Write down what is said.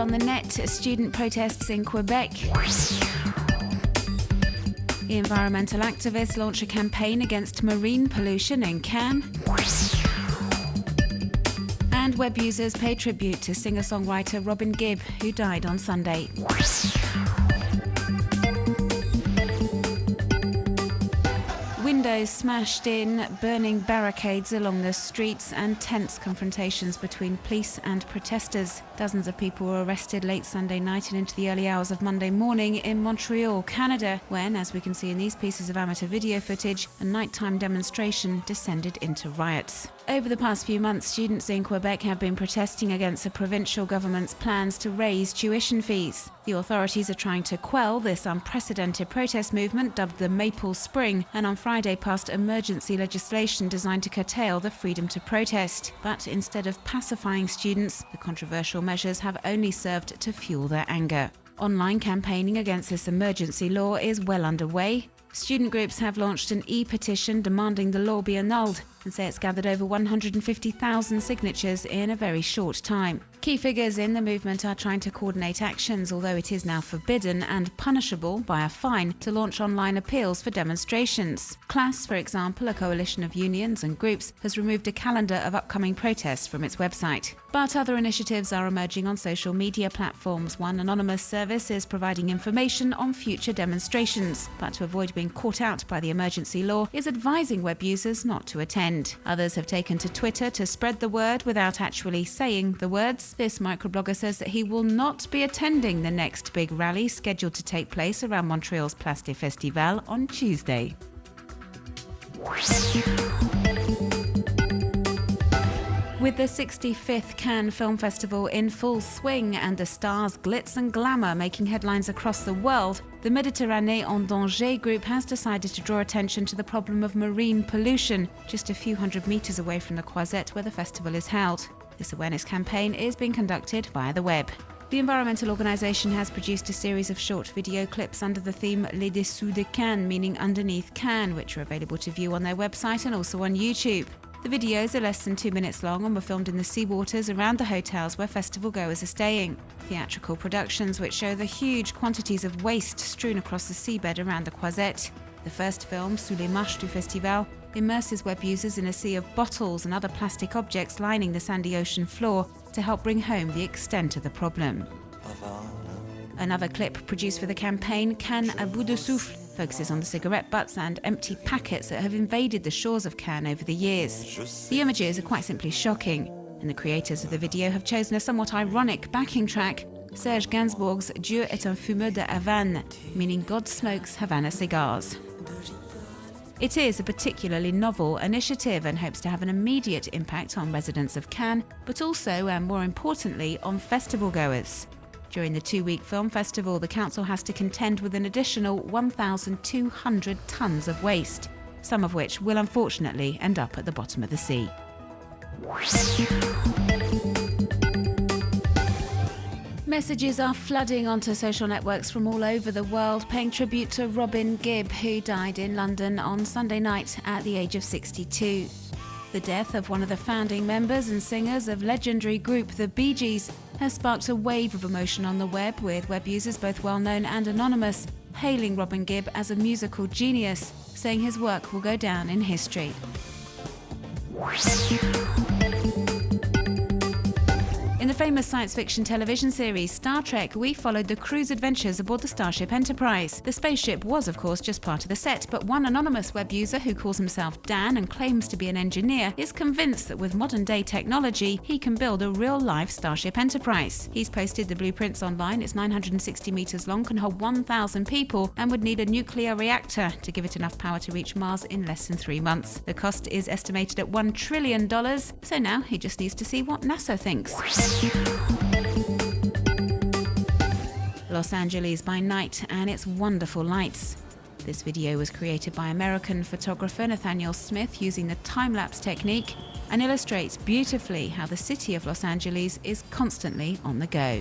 on the net, student protests in Quebec. The environmental activists launch a campaign against marine pollution in Cannes. And web users pay tribute to singer-songwriter Robin Gibb, who died on Sunday. Windows smashed in, burning barricades along the streets, and tense confrontations between police and protesters. Dozens of people were arrested late Sunday night and into the early hours of Monday morning in Montreal, Canada, when, as we can see in these pieces of amateur video footage, a nighttime demonstration descended into riots. Over the past few months, students in Quebec have been protesting against the provincial government's plans to raise tuition fees. The authorities are trying to quell this unprecedented protest movement, dubbed the Maple Spring, and on Friday passed emergency legislation designed to curtail the freedom to protest. But instead of pacifying students, the controversial measures have only served to fuel their anger. Online campaigning against this emergency law is well underway. Student groups have launched an e-petition demanding the law be annulled and say it's gathered over 150,000 signatures in a very short time. Key figures in the movement are trying to coordinate actions, although it is now forbidden and punishable by a fine to launch online appeals for demonstrations. CLAS, for example, a coalition of unions and groups, has removed a calendar of upcoming protests from its website. But other initiatives are emerging on social media platforms. One anonymous service is providing information on future demonstrations, but to avoid being caught out by the emergency law, is advising web users not to attend. Others have taken to Twitter to spread the word without actually saying the words. This microblogger says that he will not be attending the next big rally scheduled to take place around Montreal's Place des Festivals on Tuesday. With the 65th Cannes Film Festival in full swing and the stars' glitz and glamour making headlines across the world, the Méditerranée en Danger group has decided to draw attention to the problem of marine pollution, just a few hundred metres away from the Croisette where the festival is held. This awareness campaign is being conducted via the web. The environmental organisation has produced a series of short video clips under the theme Les Dessous de Cannes, meaning underneath Cannes, which are available to view on their website and also on YouTube. The videos are less than 2 minutes long and were filmed in the seawaters around the hotels where festival goers are staying. Theatrical productions which show the huge quantities of waste strewn across the seabed around the Croisette. The first film, Sous les marches du festival, immerses web users in a sea of bottles and other plastic objects lining the sandy ocean floor to help bring home the extent of the problem. Another clip produced for the campaign, Cannes à bout de souffle, focuses on the cigarette butts and empty packets that have invaded the shores of Cannes over the years. The images are quite simply shocking, and the creators of the video have chosen a somewhat ironic backing track, Serge Gainsbourg's Dieu est un fumeur de Havane, meaning God smokes Havana cigars. It is a particularly novel initiative and hopes to have an immediate impact on residents of Cannes, but also, and more importantly, on festival goers. During the 2-week film festival, the council has to contend with an additional 1,200 tonnes of waste, some of which will unfortunately end up at the bottom of the sea. Messages are flooding onto social networks from all over the world, paying tribute to Robin Gibb, who died in London on Sunday night at the age of 62. The death of one of the founding members and singers of legendary group The Bee Gees has sparked a wave of emotion on the web, with web users both well-known and anonymous hailing Robin Gibb as a musical genius, saying his work will go down in history. In the famous science fiction television series Star Trek, we followed the crew's adventures aboard the Starship Enterprise. The spaceship was, of course, just part of the set, but one anonymous web user who calls himself Dan and claims to be an engineer is convinced that with modern-day technology, he can build a real-life Starship Enterprise. He's posted the blueprints online. It's 960 meters long, can hold 1,000 people, and would need a nuclear reactor to give it enough power to reach Mars in less than 3 months. The cost is estimated at $1 trillion, so now he just needs to see what NASA thinks. Los Angeles by night and its wonderful lights. This video was created by American photographer Nathaniel Smith using the time-lapse technique and illustrates beautifully how the city of Los Angeles is constantly on the go.